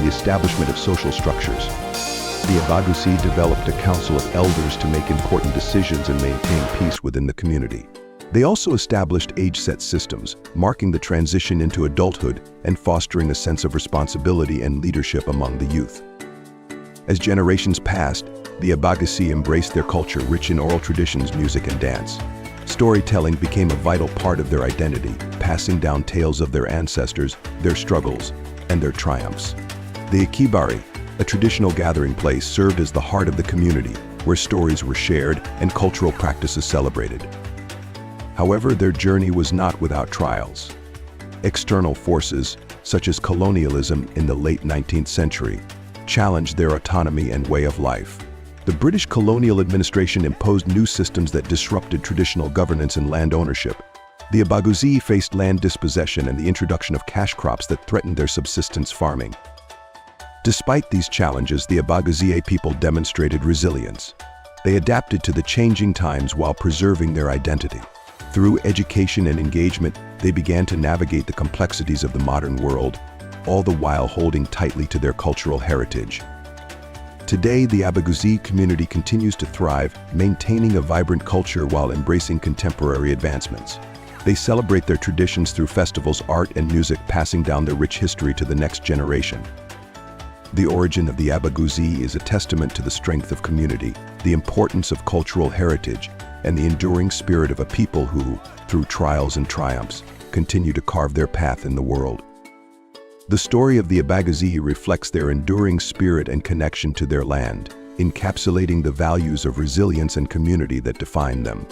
The establishment of social structures. The Abagusii developed a council of elders to make important decisions and maintain peace within the community. They also established age-set systems, marking the transition into adulthood and fostering a sense of responsibility and leadership among the youth. As generations passed, the Abagusii embraced their culture rich in oral traditions, music, and dance. Storytelling became a vital part of their identity, passing down tales of their ancestors, their struggles, and their triumphs. The Ikibari, a traditional gathering place, served as the heart of the community, where stories were shared and cultural practices celebrated. However, their journey was not without trials. External forces, such as colonialism in the late 19th century, challenged their autonomy and way of life. The British colonial administration imposed new systems that disrupted traditional governance and land ownership. The Abagusii faced land dispossession and the introduction of cash crops that threatened their subsistence farming. Despite these challenges, the Abagusii people demonstrated resilience. They adapted to the changing times while preserving their identity. Through education and engagement, they began to navigate the complexities of the modern world, all the while holding tightly to their cultural heritage. Today, the Abagusii community continues to thrive, maintaining a vibrant culture while embracing contemporary advancements. They celebrate their traditions through festivals, art, and music, passing down their rich history to the next generation. The origin of the Abagusii is a testament to the strength of community, the importance of cultural heritage, and the enduring spirit of a people who, through trials and triumphs, continue to carve their path in the world. The story of the Abagusii reflects their enduring spirit and connection to their land, encapsulating the values of resilience and community that define them.